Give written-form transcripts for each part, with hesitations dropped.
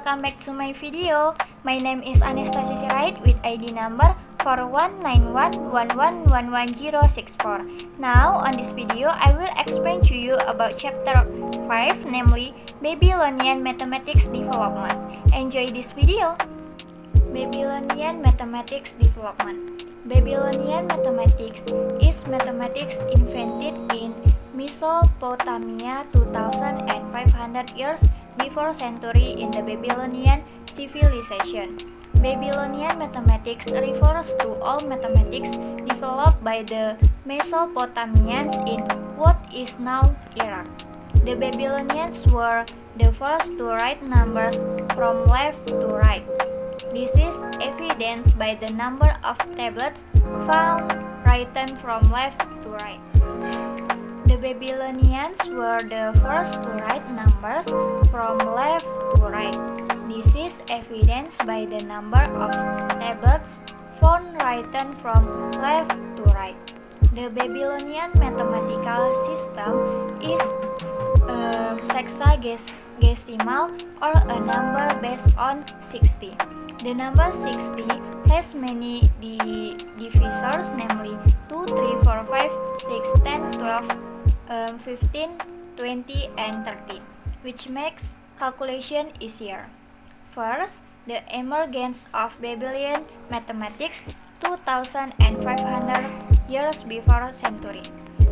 welcome back to my video. My name is Anestasya Sirait with ID number 4191111064. Now on this video I will explain to you about chapter 5, namely Babylonian Mathematics Development. Enjoy this video. Babylonian Mathematics Development. Babylonian mathematics is mathematics invented in Mesopotamia 2500 years before century in the Babylonian civilization. Babylonian mathematics refers to all mathematics developed by the Mesopotamians in what is now Iraq. The Babylonians were the first to write numbers from left to right. This is evidenced by the number of tablets found written from left to right. The Babylonians were the first to write numbers from left to right. This is evidenced by the number of tablets found written from left to right. The Babylonian mathematical system is sexagesimal, or a number based on 60. The number 60 has many divisors, namely 2, 3, 4, 5, 6, 10, 12, 15, 20, and 30, which makes calculation easier. First, the emergence of Babylonian mathematics 2500 years before century.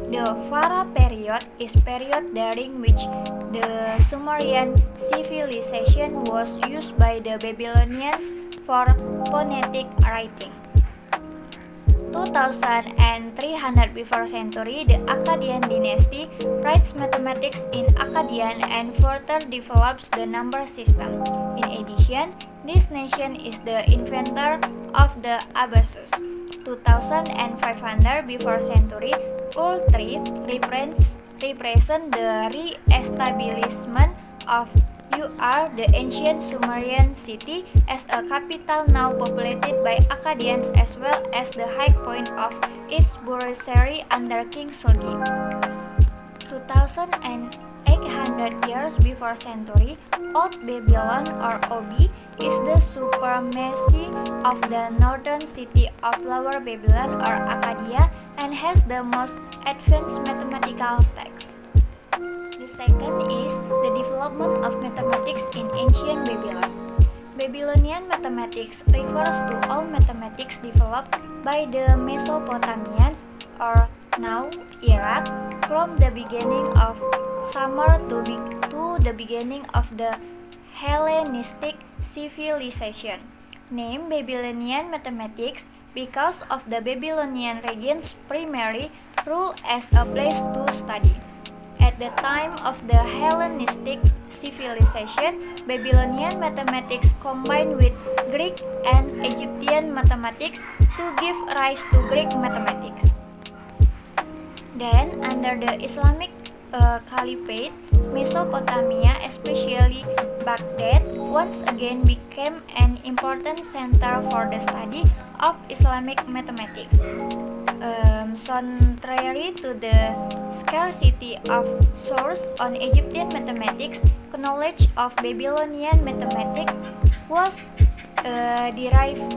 The Phara period is period during which the Sumerian civilization was used by the Babylonians for phonetic writing. 2300 before century, the Akkadian dynasty writes mathematics in Akkadian and further develops the number system. In addition, this nation is the inventor of the abacus. 2500 before century, all three represent the re-establishment of Ur, the ancient Sumerian city, as a capital now populated by Akkadians, as well as the high point of its bursary under King Sulgi. 2800 years before century, Old Babylon, or Obi, is the supremacy of the northern city of Lower Babylon, or Akkadia, and has the most advanced mathematical texts. The second is the development of mathematics in ancient Babylon. Babylonian mathematics refers to all mathematics developed by the Mesopotamians, or now Iraq, from the beginning of Sumer to the beginning of the Hellenistic civilization. Named Babylonian mathematics because of the Babylonian region's primary rule as a place to study. At the time of the Hellenistic civilization, Babylonian mathematics combined with Greek and Egyptian mathematics to give rise to Greek mathematics. Then, under the Islamic Caliphate, Mesopotamia, especially Baghdad, once again became an important center for the study of Islamic mathematics. Contrary to the scarcity of source on Egyptian mathematics, knowledge of Babylonian mathematics was derived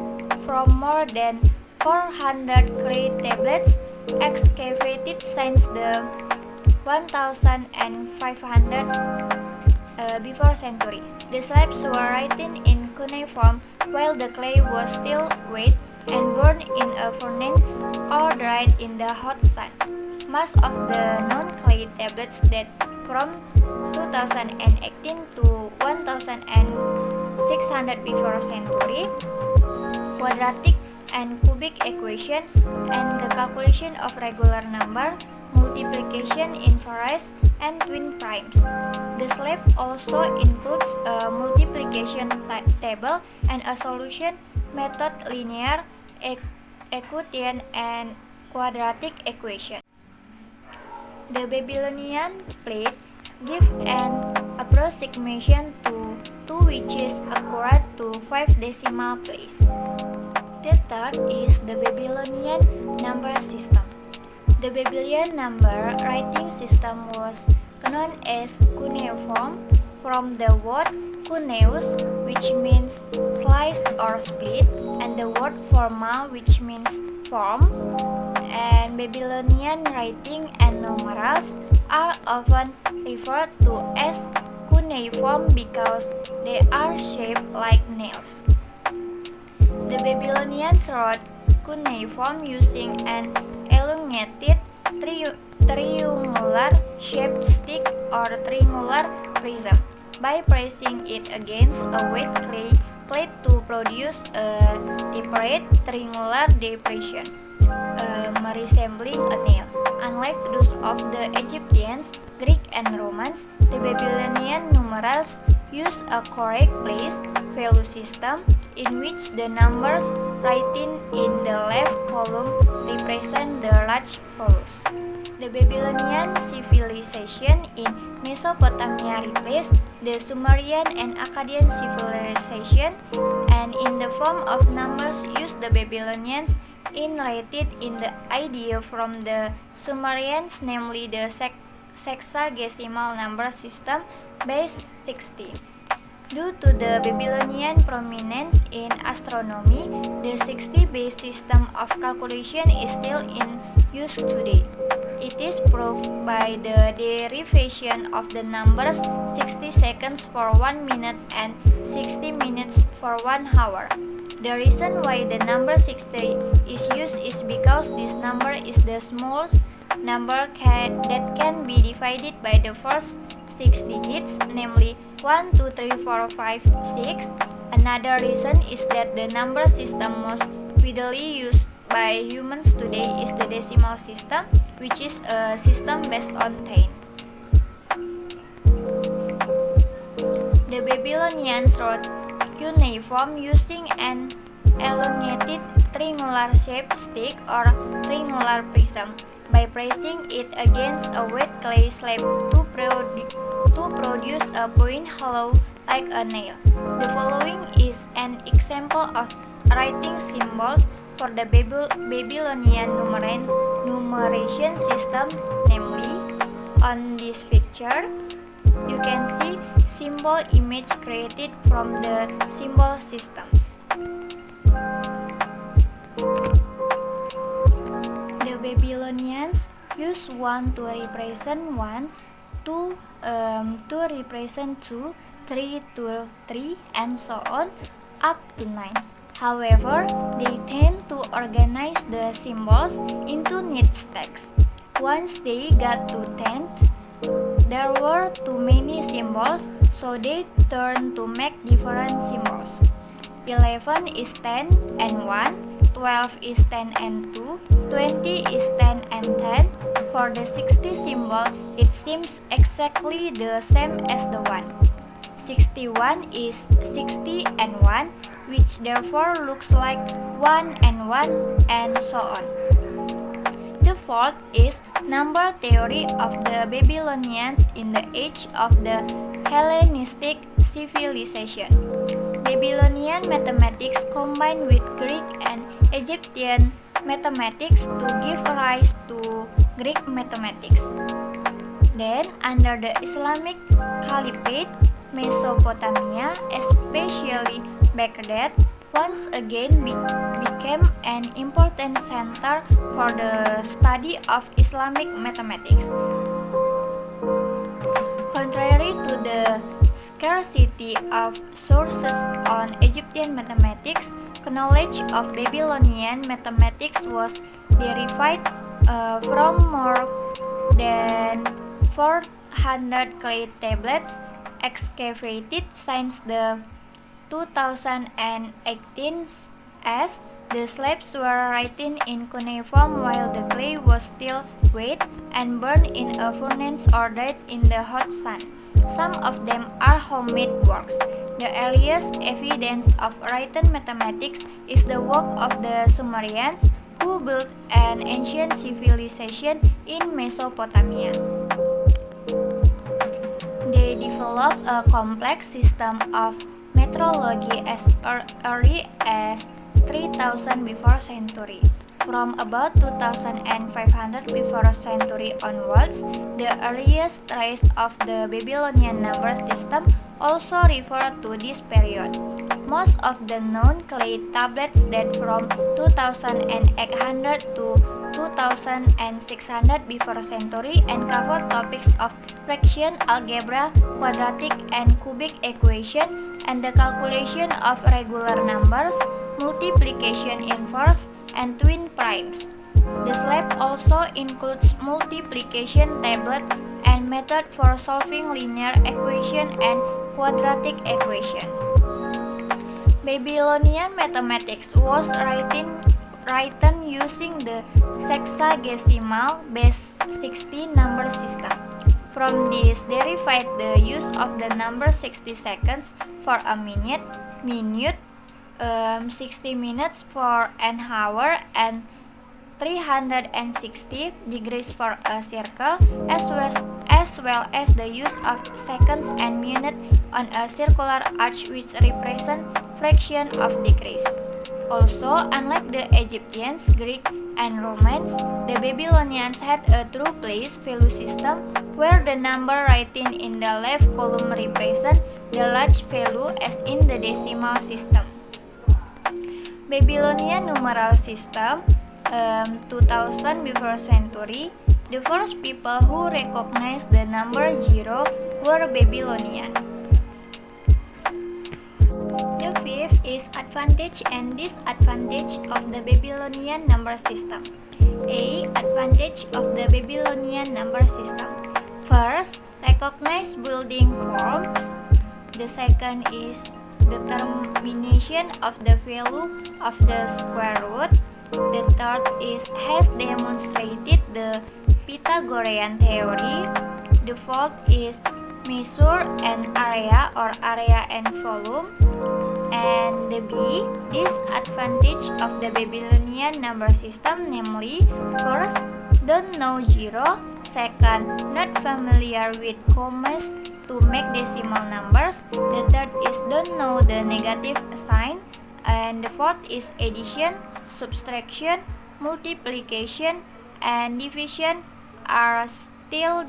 from more than 400 clay tablets excavated since the 1500 before century. The slabs were written in cuneiform while the clay was still wet and burned in a furnace or dried in the hot sun. Most of the non-clay tablets date from 2018 to 1600 before century. Quadratic and cubic equation and the calculation of regular number, multiplication inverse, and twin primes. The slab also includes a multiplication table and a solution method, linear, equation, and quadratic equation. The Babylonian plate gives an approximation to 2 which is accurate to 5 decimal place. The third is the Babylonian number system. The Babylonian number writing system was known as cuneiform from the word kuneus, which means slice or split, and the word forma, which means form. And Babylonian writing and numerals are often referred to as cuneiform because they are shaped like nails. The Babylonians wrote cuneiform using an elongated triangular shaped stick or triangular prism by pressing it against a wet clay plate to produce a separate triangular depression, resembling a nail. Unlike those of the Egyptians, Greek, and Romans, the Babylonian numerals use a correct place value system in which the numbers written in the left column represent the large values. The Babylonian civilization in Mesopotamia replaced the Sumerian and Akkadian civilization, and in the form of numbers used the Babylonians inherited in the idea from the Sumerians, namely the sexagesimal number system base 60. Due to the Babylonian prominence in astronomy, the 60 base system of calculation is still in use today. It is proved by the derivation of the numbers 60 seconds for 1 minute and 60 minutes for 1 hour. The reason why the number 60 is used is because this number is the smallest number that can be divided by the first 6 digits, namely 1, 2, 3, 4, 5, 6. Another reason is that the number system most widely used by humans today is the decimal system, which is a system based on 10. The Babylonians wrote cuneiform using an elongated triangular shaped stick or triangular prism by pressing it against a wet clay slab to produce a point hollow like a nail. The following is an example of writing symbols for the Babylonian numeration system, namely, on this picture, you can see symbol image created from the symbol systems. The Babylonians use 1 to represent 1, 2 to represent 2, 3 to 3, and so on up to 9. However, they tend to organize the symbols into neat stacks. Once they got to 10, there were too many symbols, so they turned to make different symbols. 11 is 10 and 1, 12 is 10 and 2, 20 is 10 and 10. For the 60 symbol, it seems exactly the same as the 1. 61 is 60 and 1, which therefore looks like 1 and 1, and so on. The fourth is number theory of the Babylonians in the age of the Hellenistic civilization. Babylonian mathematics combined with Greek and Egyptian mathematics to give rise to Greek mathematics. Then, under the Islamic Caliphate, Mesopotamia, especially Baghdad, once again became an important center for the study of Islamic mathematics. Contrary to the scarcity of sources on Egyptian mathematics, knowledge of Babylonian mathematics was derived from more than 400 clay tablets excavated since the 2018 as the slabs were written in cuneiform while the clay was still wet and burned in a furnace or dried in the hot sun. Some of them are homemade works. The earliest evidence of written mathematics is the work of the Sumerians, who built an ancient civilization in Mesopotamia. They developed a complex system of metrology as early as 3000 before century. From about 2500 before century onwards, the earliest trace of the Babylonian number system also refer to this period. Most of the known clay tablets date from 2800 to 2600 before century and cover topics of fraction, algebra, quadratic and cubic equation, and the calculation of regular numbers, multiplication inverse, and twin primes. The slab also includes multiplication tablet and method for solving linear equation and quadratic equation. Babylonian mathematics was written using the sexagesimal base 60 number system. From this derived the use of the number 60 seconds for a minute, 60 minutes for an hour, and 360 degrees for a circle, as well as the use of seconds and minutes on a circular arch which represent fraction of degrees. Also, unlike the Egyptians, Greek, and Romans, the Babylonians had a true place value system where the number written in the left column represent the large value as in the decimal system. Babylonian numeral system 2000 before century, the first people who recognized the number 0 were Babylonian. The fifth is advantage and disadvantage of the Babylonian number system. A. Advantage of the Babylonian number system. First, recognize building forms. The second is determination of the value of the square root. The third is has demonstrated the Pythagorean theory. The fourth is measure an area or area and volume. And the B, disadvantage of the Babylonian number system, namely, first, don't know zero. Second, not familiar with commas to make decimal numbers. The third is don't know the negative sign. And the fourth is addition, subtraction, multiplication, and division are still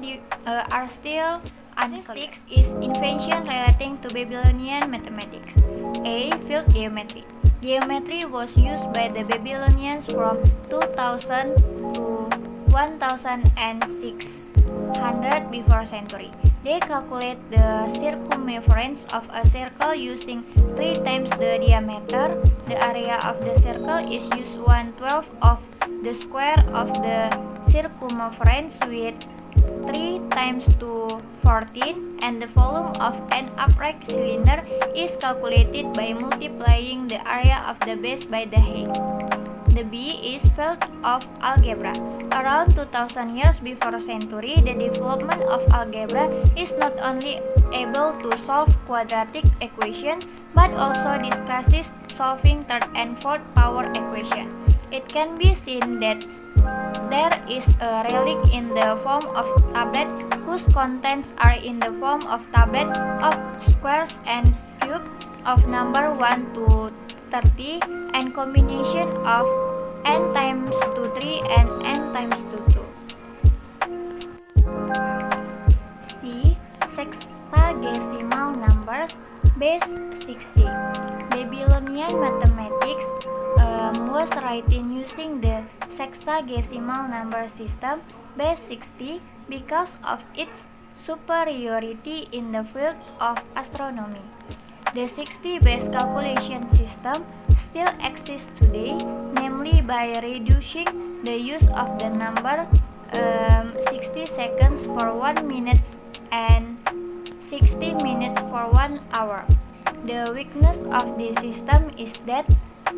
unclear. Six is invention relating to Babylonian mathematics. A. Field geometry. Geometry was used by the Babylonians from 2000 to 1600 before century. They calculate the circumference of a circle using 3 times the diameter. The area of the circle is used 1/12 of the square of the circumference with 3 times 2 14, and the volume of an upright cylinder is calculated by multiplying the area of the base by the height. The B is field of algebra. Around 2000 years before century, the development of algebra is not only able to solve quadratic equation, but also discusses solving third and fourth power equation. It can be seen that there is a relic in the form of tablet whose contents are in the form of tablet of squares and cubes of number 1 to 30 and combination of n times 2 3 and n times 2 2. C. Sexagesimal numbers base 60. Babylonian mathematics was written using the sexagesimal number system base 60 because of its superiority in the field of astronomy. The 60-base calculation system still exists today, namely by reducing the use of the number 60 seconds for 1 minute and 60 minutes for 1 hour. The weakness of this system is that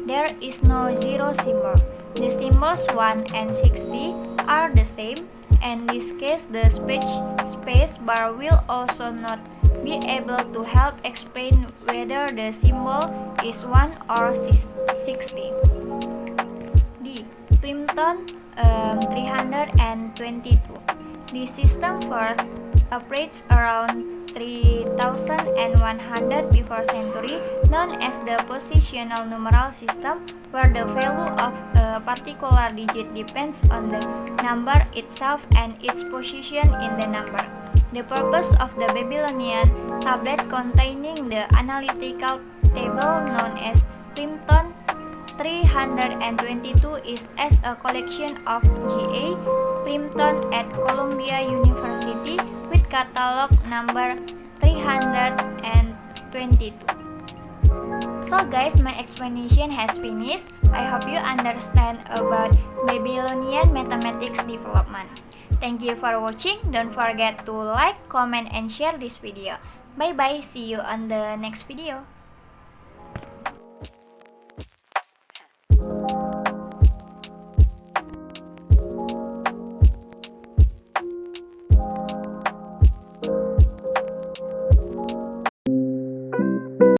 there is no zero symbol. The symbols 1 and 60 are the same, and in this case the space bar will also not be able to help explain whether the symbol is 1 or 60. D. Plimpton 322. This system first operates around 3100 before century, known as the positional numeral system, where the value of a particular digit depends on the number itself and its position in the number. The purpose of the Babylonian tablet containing the analytical table known as Plimpton 322 is as a collection of G.A. Plimpton at Columbia University with catalog number 322. So guys, my explanation has finished. I hope you understand about Babylonian mathematics development. Thank you for watching. Don't forget to like, comment, and share this video. Bye bye. See you on the next video.